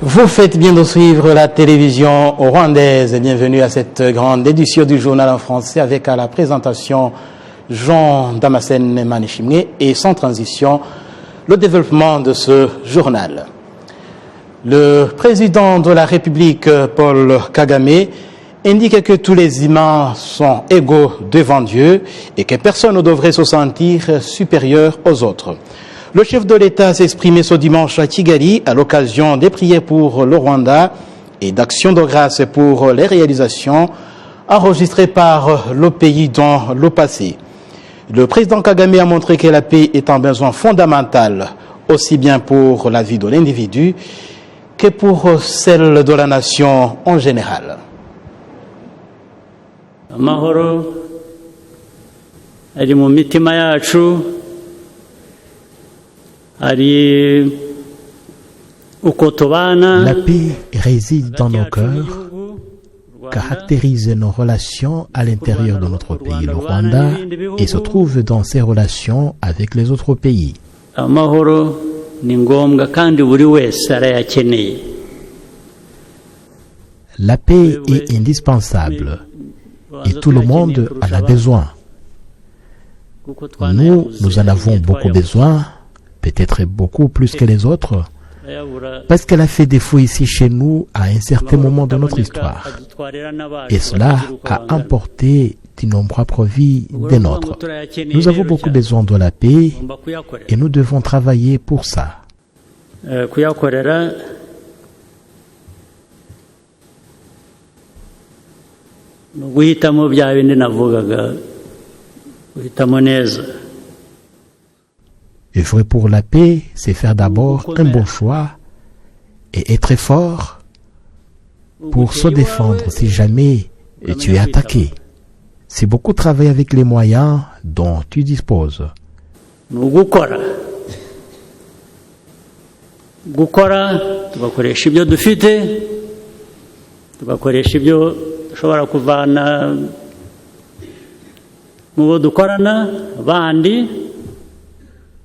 Vous faites bien de suivre la télévision rwandaise. Bienvenue à cette grande édition du journal en français avec à la présentation Jean Damascène Manishimwe et sans transition le développement de ce journal. Le président de la République, Paul Kagame, indique que tous les humains sont égaux devant Dieu et que personne ne devrait se sentir supérieur aux autres. Le chef de l'État s'est exprimé ce dimanche à Kigali à l'occasion des prières pour le Rwanda et d'actions de grâce pour les réalisations enregistrées par le pays dans le passé. Le président Kagame a montré que la paix est un besoin fondamental, aussi bien pour la vie de l'individu que pour celle de la nation en général. Amahoro ari mu mitima yacu. La paix réside dans nos cœurs, caractérise nos relations à l'intérieur de notre pays, le Rwanda, et se trouve dans ses relations avec les autres pays. La paix est indispensable et tout le monde en a besoin. Nous en avons beaucoup besoin, peut-être beaucoup plus que les autres, parce qu'elle a fait défaut ici chez nous à un certain moment de notre histoire. Et cela a emporté de nombreuses vies des nôtres. Nous avons beaucoup besoin de la paix et nous devons travailler pour ça. Œuvrer pour la paix, c'est faire d'abord un bon choix et être fort pour se défendre si jamais tu es attaqué. C'est beaucoup travailler avec les moyens dont tu disposes.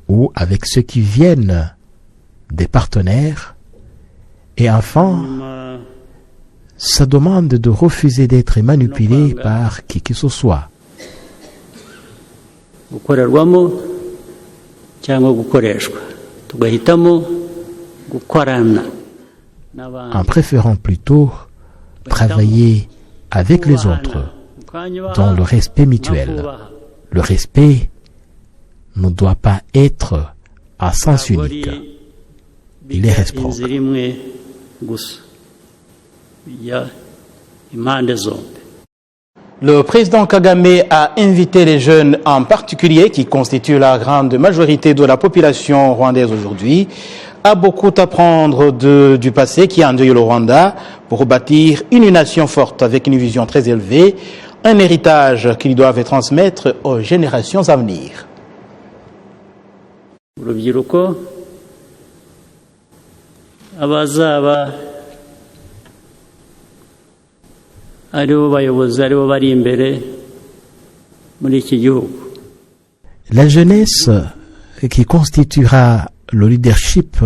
Ou avec ceux qui viennent des partenaires. Et enfin, ça demande de refuser d'être manipulé par qui que ce soit. En préférant plutôt travailler avec les autres dans le respect mutuel. Le respect ne doit pas être à sens unique. Il est réciproque. Le président Kagame a invité les jeunes en particulier, qui constituent la grande majorité de la population rwandaise aujourd'hui, à beaucoup apprendre du passé qui a endeuillé le Rwanda pour bâtir une nation forte avec une vision très élevée, un héritage qu'ils doivent transmettre aux générations à venir. Urubyiruko abazaba aribo bayobozi aribo bari imbere muri iki gihugu. La jeunesse qui constituera le leadership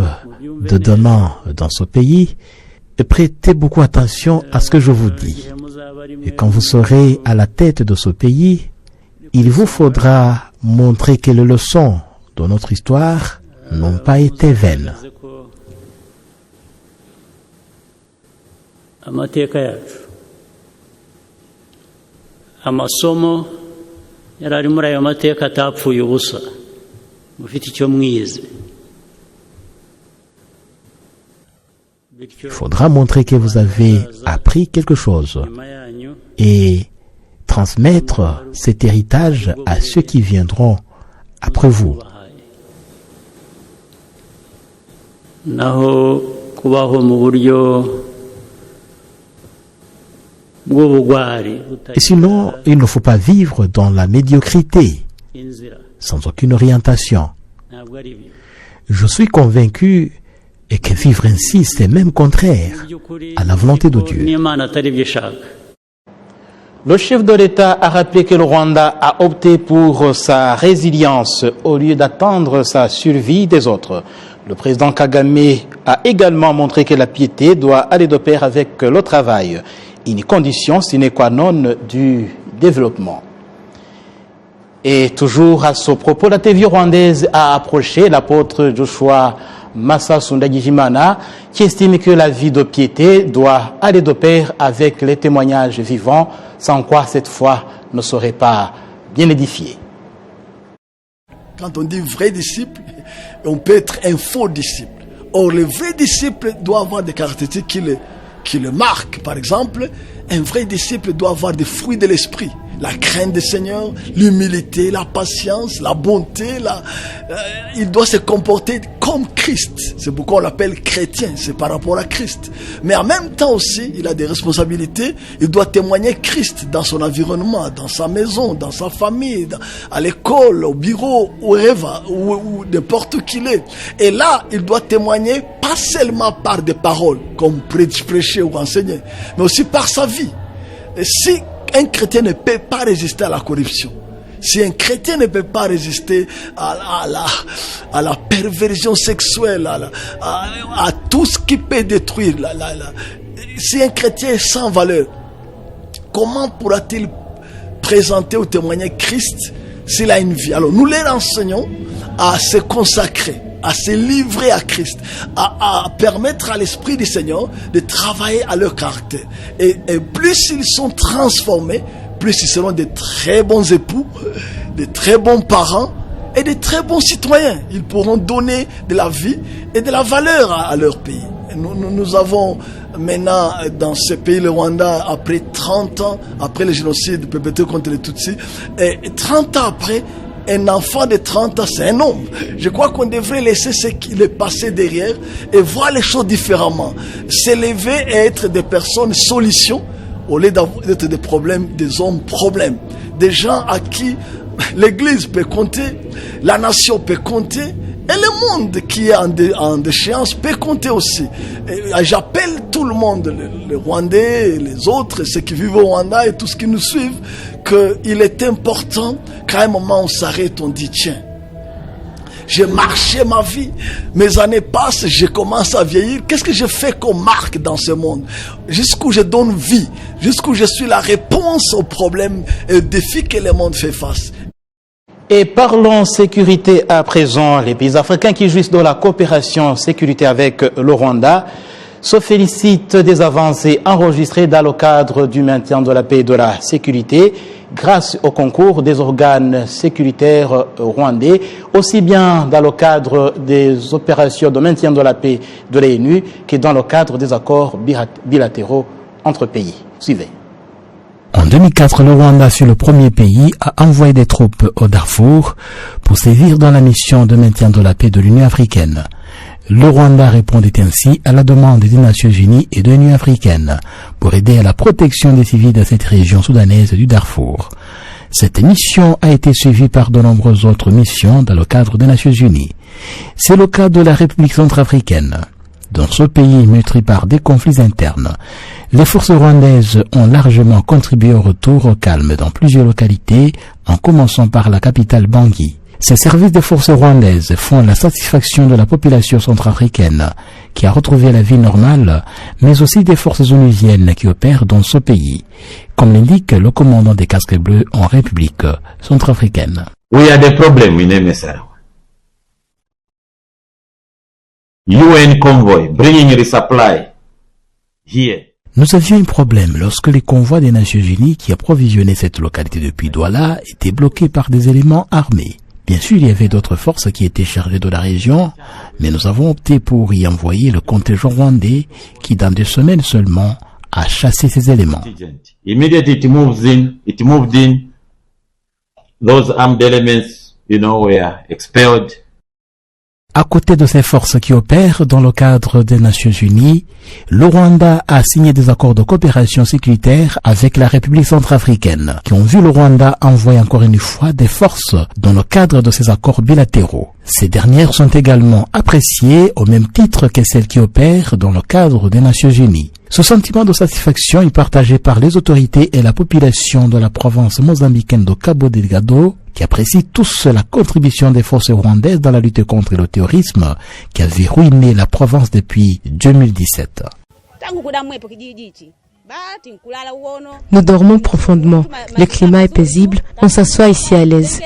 de demain dans ce pays, prêtez beaucoup attention à ce que je vous dis. Et quand vous serez à la tête de ce pays, il vous faudra montrer que les leçons de notre histoire n'ont pas été vaines. Amateka yacu amasomo yarari muri ayo mateka atapfuye ubusa mufite icyo mwize. Il faudra montrer que vous avez appris quelque chose et transmettre cet héritage à ceux qui viendront après vous. Naho kubaho mu buryo et sinon, il ne faut pas vivre dans la médiocrité, sans aucune orientation. Je suis convaincu que vivre ainsi, c'est même contraire à la volonté de Dieu. Le chef de l'État a rappelé que le Rwanda a opté pour sa résilience au lieu d'attendre sa survie des autres. Le président Kagame a également montré que la piété doit aller de pair avec le travail, une condition sine qua non du développement. Et toujours à ce propos, la TV rwandaise a approché l'apôtre Joshua Massa Sundagijimana, qui estime que la vie de piété doit aller de pair avec les témoignages vivants, sans quoi cette foi ne serait pas bien édifiée. Quand on dit vrai disciple, on peut être un faux disciple. Or, le vrai disciple doit avoir des caractéristiques qui le marquent. Par exemple, un vrai disciple doit avoir des fruits de l'esprit. La crainte du Seigneur, l'humilité, la patience, la bonté. Il doit se comporter comme Christ. C'est pourquoi on l'appelle chrétien, c'est par rapport à Christ. Mais en même temps aussi, il a des responsabilités. Il doit témoigner Christ dans son environnement, dans sa maison, dans sa famille, à l'école, au bureau, ou n'importe où qu'il est. Et là, il doit témoigner pas seulement par des paroles, comme prêcher ou enseigner, mais aussi par sa vie. Et si un chrétien ne peut pas résister à la corruption, si un chrétien ne peut pas résister à la perversion sexuelle, à tout ce qui peut détruire, si un chrétien est sans valeur, comment pourra-t-il présenter ou témoigner Christ s'il a une vie? Alors nous les enseignons à se consacrer, à se livrer à Christ, à permettre à l'Esprit du Seigneur de travailler à leur caractère. Et plus ils sont transformés, plus ils seront de très bons époux, de très bons parents et de très bons citoyens. Ils pourront donner de la vie et de la valeur à leur pays. Nous avons maintenant dans ce pays, le Rwanda, après 30 ans, après le génocide perpétré contre les Tutsis, et 30 ans après, un enfant de 30 ans, c'est un homme. Je crois qu'on devrait laisser ce qui est passé derrière et voir les choses différemment. S'élever et être des personnes solutions au lieu d'être des problèmes, des hommes problèmes. Des gens à qui l'Église peut compter, la nation peut compter et le monde qui est en déchéance peut compter aussi. Et j'appelle tout le monde, les Rwandais, les autres, ceux qui vivent au Rwanda et tous ceux qui nous suivent, qu'il est important qu'à un moment on s'arrête, on dit tiens, j'ai marché ma vie, mes années passent, je commence à vieillir, qu'est-ce que je fais comme marque dans ce monde? Jusqu'où je donne vie, jusqu'où je suis la réponse aux problèmes et aux défis que le monde fait face. Et parlons sécurité à présent. Les pays africains qui jouissent de la coopération sécurité avec le Rwanda se félicitent des avancées enregistrées dans le cadre du maintien de la paix et de la sécurité grâce au concours des organes sécuritaires rwandais, aussi bien dans le cadre des opérations de maintien de la paix de l'ONU que dans le cadre des accords bilatéraux entre pays. Suivez. En 2004, le Rwanda fut le premier pays à envoyer des troupes au Darfour pour sévir dans la mission de maintien de la paix de l'Union africaine. Le Rwanda répondait ainsi à la demande des Nations unies et de l'Union africaine pour aider à la protection des civils de cette région soudanaise du Darfour. Cette mission a été suivie par de nombreuses autres missions dans le cadre des Nations unies. C'est le cas de la République centrafricaine. Dans ce pays meurtri par des conflits internes, les forces rwandaises ont largement contribué au retour au calme dans plusieurs localités, en commençant par la capitale Bangui. Ces services des forces rwandaises font la satisfaction de la population centrafricaine, qui a retrouvé la vie normale, mais aussi des forces onusiennes qui opèrent dans ce pays, comme l'indique le commandant des casques bleus en République centrafricaine. We had a problem in MSR. UN convoy bringing resupply here. Nous avions un problème lorsque les convois des Nations Unies qui approvisionnaient cette localité depuis Douala étaient bloqués par des éléments armés. Bien sûr, il y avait d'autres forces qui étaient chargées de la région, mais nous avons opté pour y envoyer le contingent rwandais qui, dans 2 semaines seulement, a chassé ces éléments. Immediately it moved in. Those armed elements, were expelled. À côté de ces forces qui opèrent dans le cadre des Nations Unies, le Rwanda a signé des accords de coopération sécuritaire avec la République centrafricaine, qui ont vu le Rwanda envoyer encore une fois des forces dans le cadre de ces accords bilatéraux. Ces dernières sont également appréciées au même titre que celles qui opèrent dans le cadre des Nations Unies. Ce sentiment de satisfaction est partagé par les autorités et la population de la province mozambicaine de Cabo Delgado, qui apprécient tous la contribution des forces rwandaises dans la lutte contre le terrorisme qui avait ruiné la province depuis 2017. Nous dormons profondément. Le climat est paisible. On s'assoit ici à l'aise.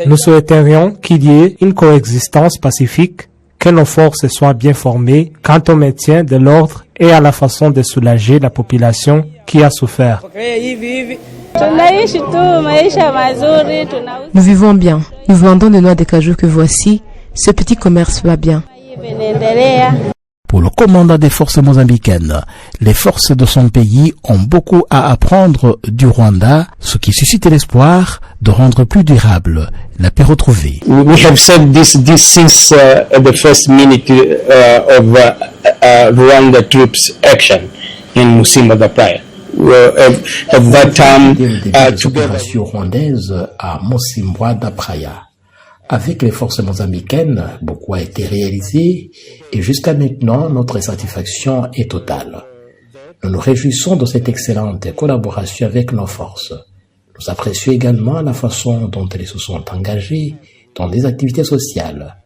Nous souhaiterions qu'il y ait une coexistence pacifique, que nos forces soient bien formées quant au maintien de l'ordre et à la façon de soulager la population qui a souffert. Nous vivons bien. Nous vendons des noix de cajou que voici. Ce petit commerce va bien. Pour le commandant des forces mozambicaines, les forces de son pays ont beaucoup à apprendre du Rwanda, ce qui suscite l'espoir de rendre plus durable la paix retrouvée. We have said this since the first minute of Rwanda troops action in Musimba da Praia. At that time, des opérations rwandaises à Musimba da Praia. Avec les forces mozambicaines, beaucoup a été réalisé et jusqu'à maintenant, notre satisfaction est totale. Nous nous réjouissons de cette excellente collaboration avec nos forces. Nous apprécions également la façon dont elles se sont engagées dans des activités sociales.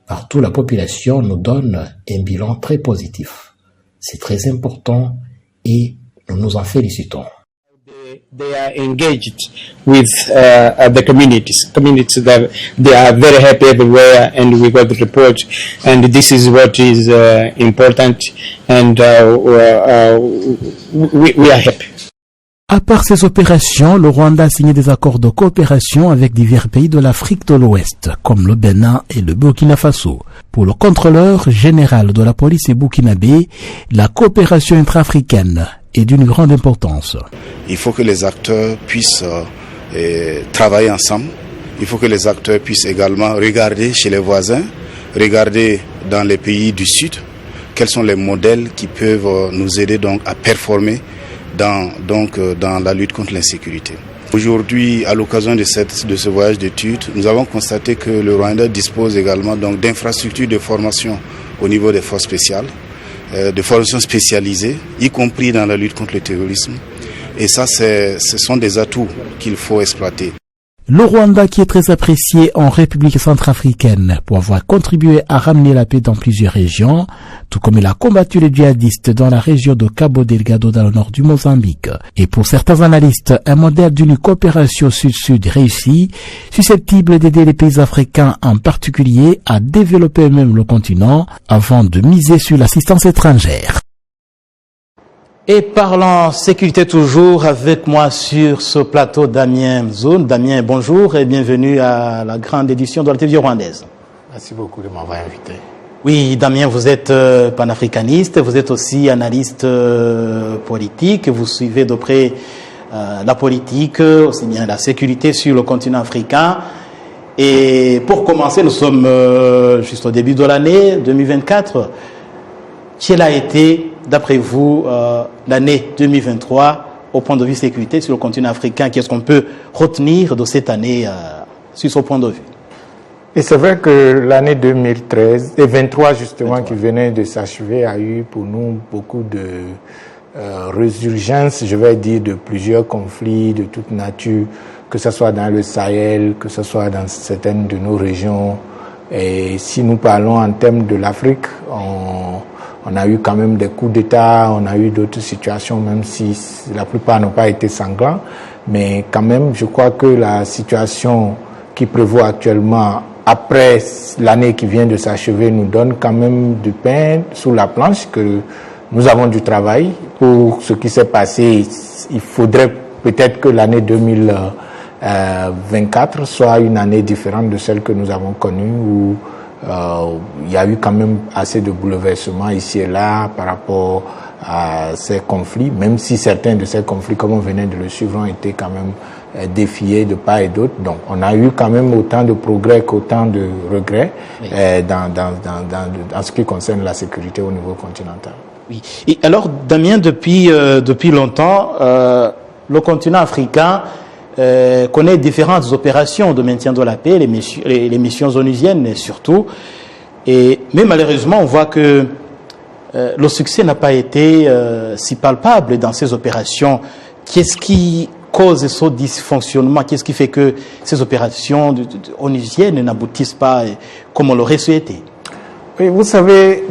Partout, la population nous donne un bilan très positif. C'est très important et nous nous en félicitons. They are engaged with the communities. Communities that they are very happy everywhere, and we got the report. And this is what is important, and we are happy. À part ces opérations, le Rwanda a signé des accords de coopération avec divers pays de l'Afrique de l'Ouest, comme le Bénin et le Burkina Faso. Pour le contrôleur général de la police burkinabé, la coopération intra-africaine est d'une grande importance. Il faut que les acteurs puissent travailler ensemble. Il faut que les acteurs puissent également regarder chez les voisins, regarder dans les pays du Sud, quels sont les modèles qui peuvent nous aider donc à performer dans la lutte contre l'insécurité. Aujourd'hui, à l'occasion de ce voyage d'études, nous avons constaté que le Rwanda dispose également donc d'infrastructures de formation au niveau des forces spéciales, de formation spécialisée, y compris dans la lutte contre le terrorisme. Et ça, ce sont des atouts qu'il faut exploiter. Le Rwanda, qui est très apprécié en République centrafricaine pour avoir contribué à ramener la paix dans plusieurs régions, tout comme il a combattu les djihadistes dans la région de Cabo Delgado dans le nord du Mozambique. Et pour certains analystes, un modèle d'une coopération sud-sud réussie, susceptible d'aider les pays africains en particulier à développer eux-mêmes le continent avant de miser sur l'assistance étrangère. Et parlant sécurité toujours, avec moi sur ce plateau Damien Zone. Damien, bonjour et bienvenue à la grande édition de la télévision rwandaise. Merci beaucoup de m'avoir invité. Oui, Damien, vous êtes panafricaniste, vous êtes aussi analyste politique, vous suivez de près la politique, aussi bien la sécurité sur le continent africain. Et pour commencer, nous sommes juste au début de l'année 2024. Quelle a été, d'après vous, l'année 2023 au point de vue sécurité sur le continent africain? Qu'est-ce qu'on peut retenir de cette année sur ce point de vue? Et c'est vrai que l'année 2013 et 23 justement qui venait de s'achever a eu pour nous beaucoup de résurgence, je vais dire, de plusieurs conflits de toute nature, que ce soit dans le Sahel, que ce soit dans certaines de nos régions. Et si nous parlons en termes de l'Afrique, on a eu quand même des coups d'État, on a eu d'autres situations, même si la plupart n'ont pas été sanglants. Mais quand même, je crois que la situation qui prévaut actuellement, après l'année qui vient de s'achever, nous donne quand même du pain sous la planche, que nous avons du travail. Pour ce qui s'est passé, il faudrait peut-être que l'année 2024 soit une année différente de celle que nous avons connue, où il y a eu quand même assez de bouleversements ici et là par rapport à ces conflits, même si certains de ces conflits, comme on venait de le suivre, ont été quand même défiés de part et d'autre. Donc on a eu quand même autant de progrès qu'autant de regrets dans ce qui concerne la sécurité au niveau continental. Oui. Et alors, Damien, depuis longtemps, le continent africain connaît différentes opérations de maintien de la paix, les missions onusiennes surtout. Mais malheureusement, on voit que le succès n'a pas été si palpable dans ces opérations. Qu'est-ce qui cause ce dysfonctionnement? Qu'est-ce qui fait que ces opérations onusiennes n'aboutissent pas comme on l'aurait souhaité? Oui, vous savez,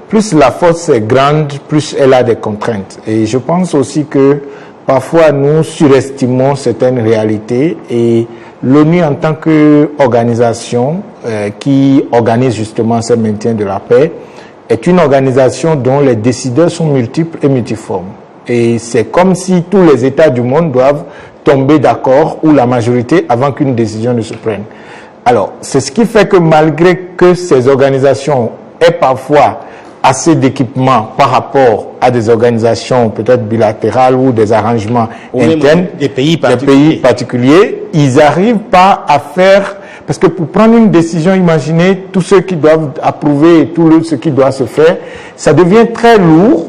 plus la force est grande, plus elle a des contraintes. Et je pense aussi que parfois nous surestimons certaines réalités, et l'ONU en tant qu'organisation qui organise justement ce maintien de la paix est une organisation dont les décideurs sont multiples et multiformes. Et c'est comme si tous les États du monde doivent tomber d'accord, ou la majorité, avant qu'une décision ne se prenne. Alors, c'est ce qui fait que malgré que ces organisations aient parfois assez d'équipements par rapport à des organisations peut-être bilatérales ou des arrangements internes, des pays particuliers, ils n'arrivent pas à faire... Parce que pour prendre une décision, imaginez tous ceux qui doivent approuver et tout ce qui doit se faire, ça devient très lourd.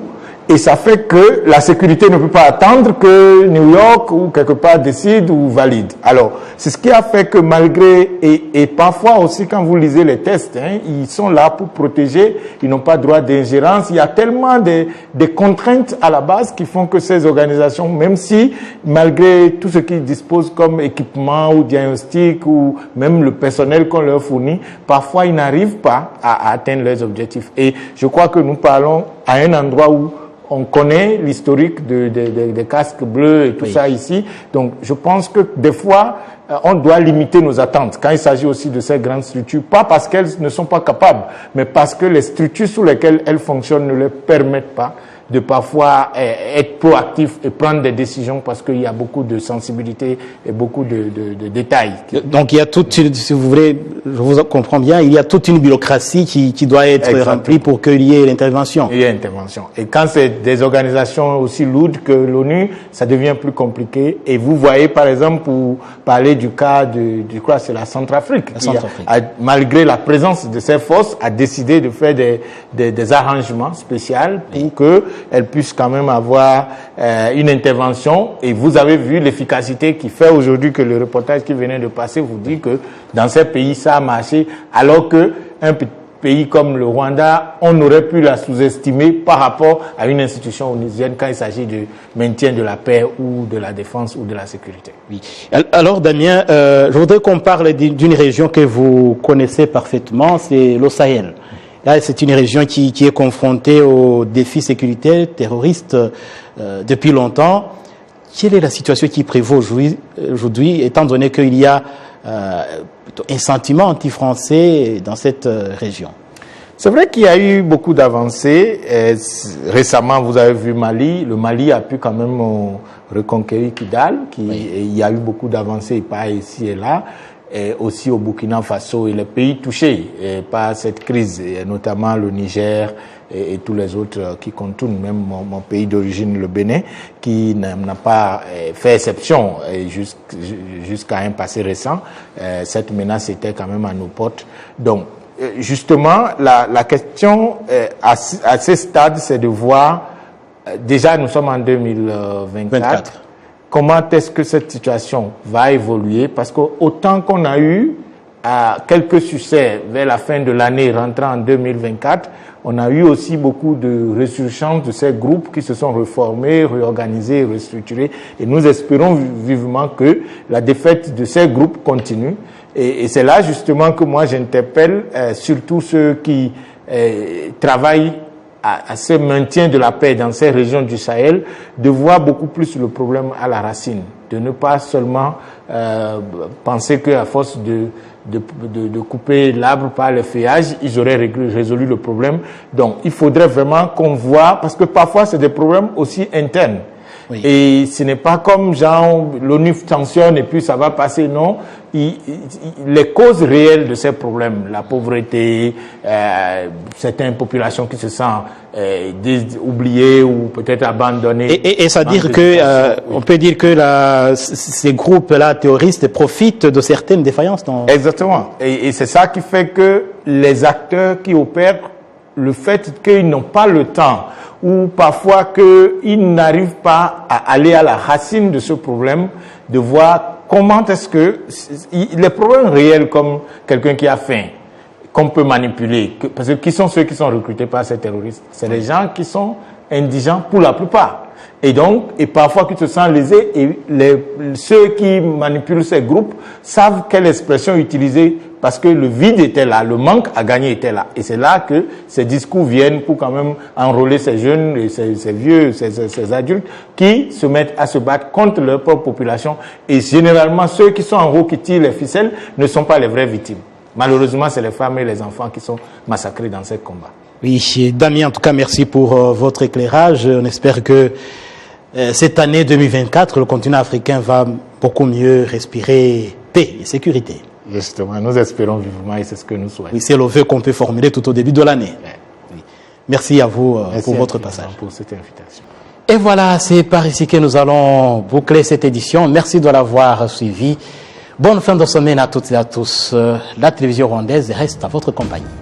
Et ça fait que la sécurité ne peut pas attendre que New York ou quelque part décide ou valide. Alors, c'est ce qui a fait que malgré, et parfois aussi quand vous lisez les tests, ils sont là pour protéger, ils n'ont pas droit d'ingérence. Il y a tellement des contraintes à la base qui font que ces organisations, même si malgré tout ce qu'ils disposent comme équipement ou diagnostic ou même le personnel qu'on leur fournit, parfois ils n'arrivent pas à atteindre leurs objectifs. Et je crois que nous parlons à un endroit où on connaît l'historique des casques bleus et tout ça ici. Donc, je pense que des fois, on doit limiter nos attentes quand il s'agit aussi de ces grandes structures. Pas parce qu'elles ne sont pas capables, mais parce que les structures sous lesquelles elles fonctionnent ne leur permettent pas de parfois être proactif et prendre des décisions, parce qu'il y a beaucoup de sensibilité et beaucoup de détails. Donc il y a toute, si vous voulez, je vous comprends bien, il y a toute une bureaucratie qui doit être remplie pour qu'il y ait l'intervention. Il y a intervention. Et quand c'est des organisations aussi lourdes que l'ONU, ça devient plus compliqué. Et vous voyez, par exemple, pour parler du cas je crois que c'est la Centrafrique, malgré la présence de ces forces, a décidé de faire des arrangements spéciaux pour que elle puisse quand même avoir une intervention. Et vous avez vu l'efficacité qui fait aujourd'hui que le reportage qui venait de passer vous dit que dans ces pays ça a marché, alors que un pays comme le Rwanda, on aurait pu la sous-estimer par rapport à une institution onusienne quand il s'agit du maintien de la paix ou de la défense ou de la sécurité. Oui. Alors Damien, je voudrais qu'on parle d'une région que vous connaissez parfaitement, c'est le Sahel. Là, c'est une région qui est confrontée aux défis sécuritaires, terroristes depuis longtemps. Quelle est la situation qui prévaut aujourd'hui, étant donné qu'il y a un sentiment anti-français dans cette région? C'est vrai qu'il y a eu beaucoup d'avancées. Récemment, vous avez vu Mali. Le Mali a pu quand même reconquérir Kidal. Il y a eu beaucoup d'avancées, pas ici et là. Et aussi au Burkina Faso et les pays touchés par cette crise, et notamment le Niger et tous les autres qui contournent, même mon pays d'origine, le Bénin, qui n'a pas fait exception jusqu'à un passé récent. Cette menace était quand même à nos portes. Donc, justement, la question à ce stade, c'est de voir, déjà nous sommes en 2024, comment est-ce que cette situation va évoluer? Parce qu'autant qu'on a eu quelques succès vers la fin de l'année rentrant en 2024, on a eu aussi beaucoup de résurgence de ces groupes qui se sont reformés, réorganisés, restructurés. Et nous espérons vivement que la défaite de ces groupes continue. Et c'est là justement que moi j'interpelle surtout ceux qui travaillent à ce maintien de la paix dans ces régions du Sahel, de voir beaucoup plus le problème à la racine, de ne pas seulement penser qu'à force de couper l'arbre par le feuillage, ils auraient résolu le problème. Donc il faudrait vraiment qu'on voit, parce que parfois c'est des problèmes aussi internes. Oui. Et ce n'est pas comme genre l'ONU tensionne et puis ça va passer, non. Les causes réelles de ces problèmes, la pauvreté, certaines populations qui se sentent oubliées ou peut-être abandonnées. Et ça dire que on peut dire que ces groupes-là terroristes profitent de certaines défaillances. Exactement. Et c'est ça qui fait que les acteurs qui opèrent, le fait qu'ils n'ont pas le temps ou parfois qu'ils n'arrivent pas à aller à la racine de ce problème, de voir comment est-ce que les problèmes réels comme quelqu'un qui a faim, qu'on peut manipuler. Parce que qui sont ceux qui sont recrutés par ces terroristes? C'est les gens qui sont indigents pour la plupart. Et donc, et parfois qui se sentent lésés, et ceux qui manipulent ces groupes savent quelle expression utiliser parce que le vide était là, le manque à gagner était là. Et c'est là que ces discours viennent pour quand même enrôler ces jeunes, et ces vieux, ces adultes qui se mettent à se battre contre leur propre population. Et généralement, ceux qui sont en haut, qui tirent les ficelles, ne sont pas les vraies victimes. Malheureusement, c'est les femmes et les enfants qui sont massacrés dans ces combats. Oui, Damien, en tout cas, merci pour votre éclairage. On espère que cette année 2024, le continent africain va beaucoup mieux respirer paix et sécurité. Justement, nous espérons vivement et c'est ce que nous souhaitons. Oui, c'est le vœu qu'on peut formuler tout au début de l'année. Oui. Merci à vous pour votre passage. Pour cette invitation. Et voilà, c'est par ici que nous allons boucler cette édition. Merci de l'avoir suivi. Bonne fin de semaine à toutes et à tous. La télévision rwandaise reste à votre compagnie.